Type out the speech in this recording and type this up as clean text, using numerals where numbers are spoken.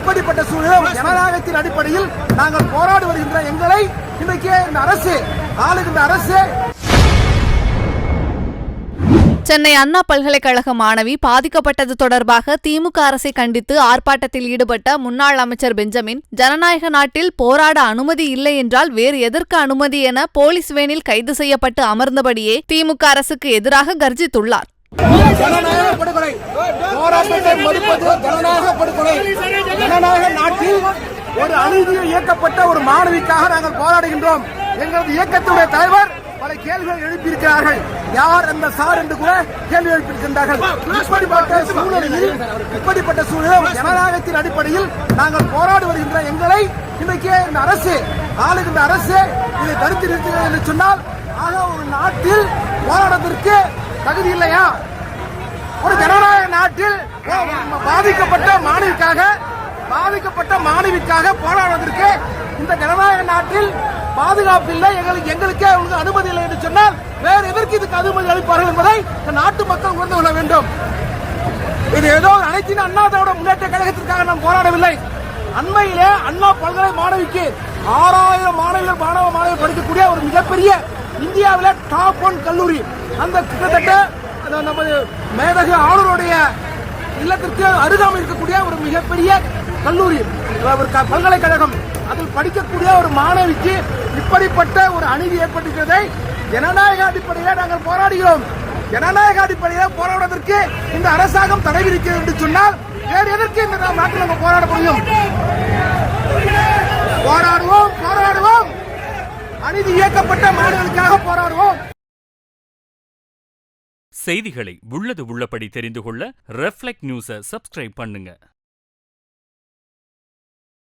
இப்படிப்பட்ட சூழலில் ஜனநாயகத்தின் அடிப்படையில் நாங்கள் போராடி வருகின்ற எங்களை இன்றைக்கு இந்த அரசு ஆளுகின்ற அரசு. சென்னை அண்ணா பல்கலைக்கழக மாணவி பாதிக்கப்பட்டது தொடர்பாக திமுக அரசை கண்டித்து ஆர்ப்பாட்டத்தில் ஈடுபட்ட முன்னாள் அமைச்சர் பெஞ்சமின், ஜனநாயக நாட்டில் போராட அனுமதி இல்லை என்றால் வேறு எதற்கு அனுமதி என போலீஸ் வேனில் கைது செய்யப்பட்டு அமர்ந்தபடியே திமுக அரசுக்கு எதிராக கர்ஜித்துள்ளார். ஜனநாயக படுகொலை, போராட்டத்தை மறுப்பது ஜனநாயக படுகொலை. ஜனநாயக நாட்டில் ஒரு அநீதியில் இயக்கப்பட்ட ஒரு மாணவிக்காக நாங்கள் போராடுகின்றோம். எங்களது இயக்கத்துடைய தலைவர் பல கேள்விகள் எழுப்பியிருக்கிறார்கள். யார் அந்த சார் என்று கூட கேள்வி எழுப்பியிருக்கின்றார்கள். இப்படிப்பட்ட சூழலில் ஜனநாயகத்தின் அடிப்படையில் நாங்கள் போராடி வருகின்ற எங்களை இன்றைக்கு இந்த அரசு ஆளுகின்ற அரசு இதை தடுத்து நிறுத்துகிறது என்று சொன்னால், ஆக ஒரு நாட்டில் போராடுவதற்கு தகுதி இல்லையா? ஒரு ஜனநாயக நாட்டில் பாதிக்கப்பட்ட மாணவிக்காக போராடுவதற்கு இந்த ஜனநாயக நாட்டில் பாதுகாப்பு இல்லை, எங்களுக்கே அனுமதி இல்லை என்று சொன்னால் வேறு எதற்கு இதுக்கு அனுமதி அளிப்பார்கள் என்பதை நாட்டு மக்கள் உணர்ந்து கொள்ள வேண்டும். இது ஏதோ அனைத்து அண்ணா திராவிட முன்னேற்ற கழகத்திற்காக நாம் போராடவில்லை. அண்மையிலே அண்ணா பல்கலை மாணவிக்கு 6000 மாணவர்கள் படிக்கக்கூடிய ஒரு மிகப்பெரிய இந்தியாவிலே டாப் 1 கல்லூரி, அந்த கிட்டத்தட்ட நமது மேதகு ஆளுநருடைய இல்லத்திற்கு அருகாமல் இருக்கக்கூடிய ஒரு மிகப்பெரிய கல்லூரி பல்கலைக்கழகம், அதில் படிக்கக்கூடிய ஒரு மாணவிக்கு இப்படிப்பட்ட ஒரு அநீதி ஏற்பட்டிருக்கிறதை ஜனநாயக அடிப்படையிலே நாங்கள் போராடுகிறோம். ஜனநாயக அடிப்படையில் போராடுவதற்கு இந்த அரசாங்கம் தடை விதிக்கிறது என்று சொன்னால் வேறு எதற்கு இந்த நாட்டில் நம்ம போராட முடியும்? போராடுவோம். அநீதி இயக்கப்பட்ட மாணவர்களுக்காக போராடுவோம். செய்திகளை உள்ளது உள்ளபடி தெரிந்து கொள்ள ரெஃப்ளெக்ட் நியூஸை சப்ஸ்கிரைப் பண்ணுங்க.